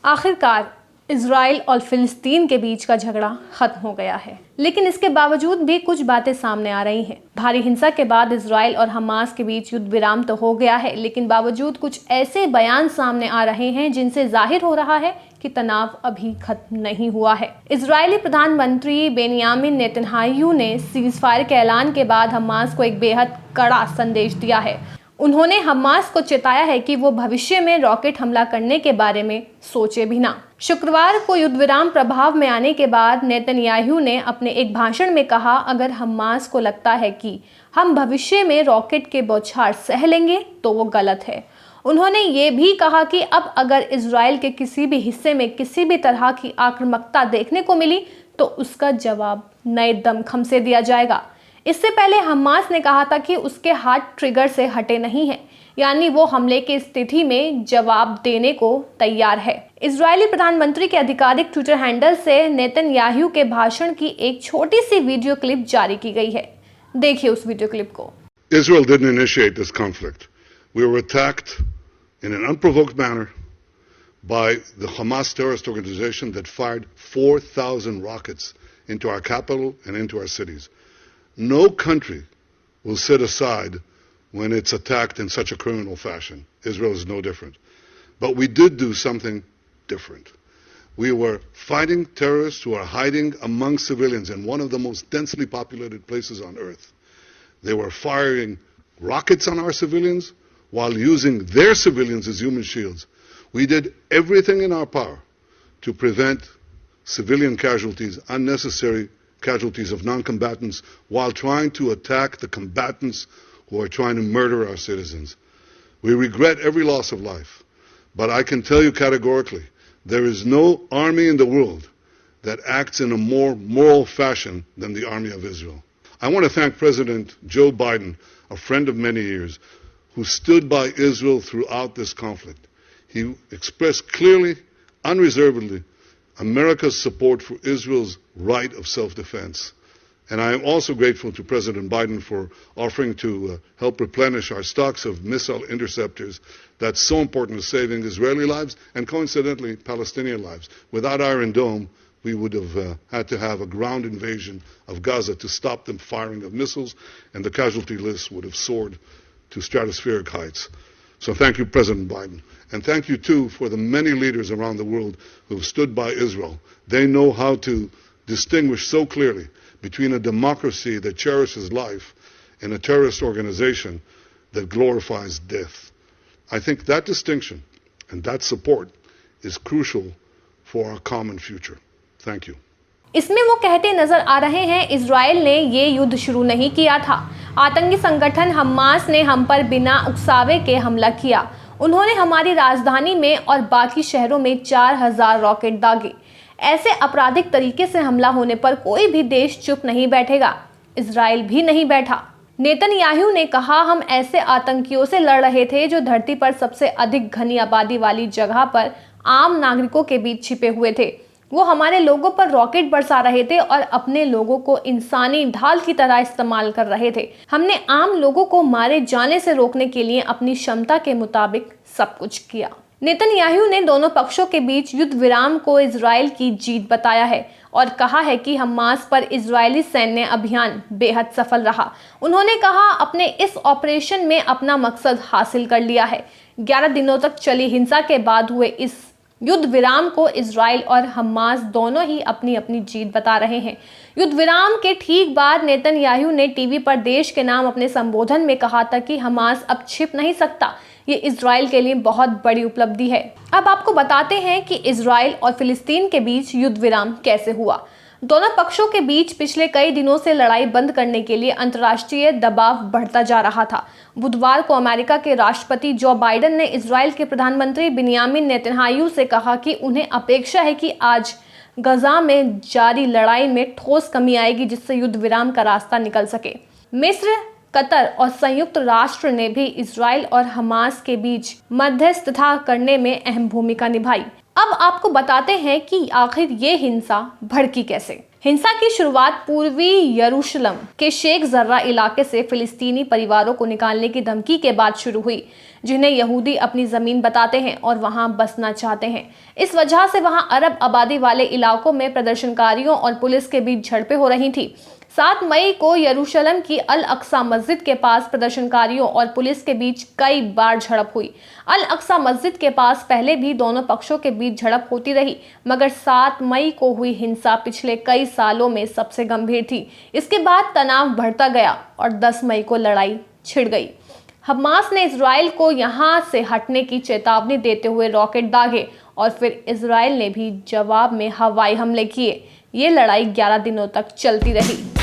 आखिरकार इजराइल और फिलिस्तीन के बीच का झगड़ा खत्म हो गया है, लेकिन इसके बावजूद भी कुछ बातें सामने आ रही हैं। भारी हिंसा के बाद इजराइल और हमास के बीच युद्ध विराम तो हो गया है, लेकिन बावजूद कुछ ऐसे बयान सामने आ रहे हैं जिनसे जाहिर हो रहा है कि तनाव अभी खत्म नहीं हुआ है। इजरायली प्रधानमंत्री बेनियामिन नेतन्याहू ने सीज फायर के ऐलान के बाद हमास को एक बेहद कड़ा संदेश दिया है। उन्होंने हमास को चेताया है कि वो भविष्य में रॉकेट हमला करने के बारे में सोचे भी ना। शुक्रवार को युद्ध विराम प्रभाव में आने के बाद नेतन्याहू ने अपने एक भाषण में कहा, अगर हमास को लगता है कि हम भविष्य में रॉकेट के बौछार सह लेंगे तो वो गलत है। उन्होंने ये भी कहा कि अब अगर इजराइल के किसी भी हिस्से में किसी भी तरह की आक्रामकता देखने को मिली तो उसका जवाब नए दमखम से दिया जाएगा। इससे पहले हमास ने कहा था कि उसके हाथ ट्रिगर से हटे नहीं हैं, यानी वो हमले की स्थिति में जवाब देने को तैयार है। इजरायली प्रधानमंत्री के आधिकारिक ट्विटर हैंडल से नेतन्याहू के भाषण की एक छोटी सी वीडियो क्लिप जारी की गई है। देखिए उस वीडियो क्लिप को। Israel didn't initiate this conflict. We were attacked in an unprovoked manner by the Hamas terrorist organization that fired 4,000 rockets into our capital and into our cities. No country will sit aside when it's attacked in such a criminal fashion. Israel is no different. But we did do something different. We were fighting terrorists who are hiding among civilians in one of the most densely populated places on earth. They were firing rockets on our civilians while using their civilians as human shields. We did everything in our power to prevent civilian casualties, unnecessary casualties of non-combatants, while trying to attack the combatants who are trying to murder our citizens. We regret every loss of life, but I can tell you categorically, there is no army in the world that acts in a more moral fashion than the Army of Israel. I want to thank President Joe Biden, a friend of many years, who stood by Israel throughout this conflict. He expressed clearly, unreservedly, America's support for Israel's right of self-defense. And I am also grateful to President Biden for offering to help replenish our stocks of missile interceptors that's so important to saving Israeli lives and coincidentally Palestinian lives. Without Iron Dome, we would have had to have a ground invasion of Gaza to stop them firing of missiles, and the casualty list would have soared to stratospheric heights. So thank you, President Biden. And thank you, too, for the many leaders around the world who have stood by Israel. They know how to distinguish so clearly between a democracy that cherishes life and a terrorist organization that glorifies death. I think that distinction and that support is crucial for our common future. Thank you. इसमें वो कहते नजर आ रहे हैं, Israel ने ये युद्ध शुरू नहीं किया था। आतंकी संगठन हमास ने हम पर बिना उकसावे के हमला किया। उन्होंने हमारी राजधानी में और बाकी शहरों में 4,000 रॉकेट दागे। ऐसे आपराधिक तरीके से हमला होने पर कोई भी देश चुप नहीं बैठेगा, इजराइल भी नहीं बैठा। नेतन्याहू ने कहा, हम ऐसे आतंकियों से लड़ रहे थे जो धरती पर सबसे अधिक घनी आबादी वाली जगह पर आम नागरिकों के बीच छिपे हुए थे। वो हमारे लोगों पर रॉकेट बरसा रहे थे और अपने लोगों को इंसानी ढाल की तरह इस्तेमाल कर रहे थे। हमने आम लोगों को मारे जाने से रोकने के लिए अपनी क्षमता के मुताबिक सब कुछ किया। नेतन्याहू ने दोनों पक्षों के बीच युद्ध विराम को इजराइल की जीत बताया है और कहा है कि हमास पर इजरायली सैन्य अभियान बेहद सफल रहा। उन्होंने कहा, अपने इस ऑपरेशन में अपना मकसद हासिल कर लिया है। 11 दिनों तक चली हिंसा के बाद हुए इस युद्ध विराम को इजराइल और हमास दोनों ही अपनी अपनी जीत बता रहे हैं। युद्ध विराम के ठीक बाद नेतन्याहू ने टीवी पर देश के नाम अपने संबोधन में कहा था कि हमास अब छिप नहीं सकता। ये इजराइल के लिए बहुत बड़ी उपलब्धि है। अब आपको बताते हैं कि इजराइल और फिलिस्तीन के बीच युद्ध विराम कैसे हुआ। दोनों पक्षों के बीच पिछले कई दिनों से लड़ाई बंद करने के लिए अंतर्राष्ट्रीय दबाव बढ़ता जा रहा था। बुधवार को अमेरिका के राष्ट्रपति जो बाइडेन ने इजराइल के प्रधानमंत्री बेनियामिन नेतन्याहू से कहा कि उन्हें अपेक्षा है कि आज गजा में जारी लड़ाई में ठोस कमी आएगी, जिससे युद्ध विराम का रास्ता निकल सके। मिस्र, कतर और संयुक्त राष्ट्र ने भी इजराइल और हमास के बीच मध्यस्थता करने में अहम भूमिका निभाई। अब आपको बताते हैं कि आखिर ये हिंसा भड़की कैसे। हिंसा की शुरुआत पूर्वी यरूशलेम के शेख जर्रा इलाके से फिलिस्तीनी परिवारों को निकालने की धमकी के बाद शुरू हुई, जिन्हें यहूदी अपनी जमीन बताते हैं और वहां बसना चाहते हैं। इस वजह से वहां अरब आबादी वाले इलाकों में प्रदर्शनकारियों और पुलिस के बीच झड़पें हो रही थी। 7 मई को यरूशलेम की अल अक्सा मस्जिद के पास प्रदर्शनकारियों और पुलिस के बीच कई बार झड़प हुई। अल अक्सा मस्जिद के पास पहले भी दोनों पक्षों के बीच झड़प होती रही, मगर 7 मई को हुई हिंसा पिछले कई सालों में सबसे गंभीर थी। इसके बाद तनाव बढ़ता गया और 10 मई को लड़ाई छिड़ गई। हमास ने इजराइल को यहां से हटने की चेतावनी देते हुए रॉकेट दागे और फिर इजराइल ने भी जवाब में हवाई हमले किए। ये लड़ाई 11 दिनों तक चलती रही।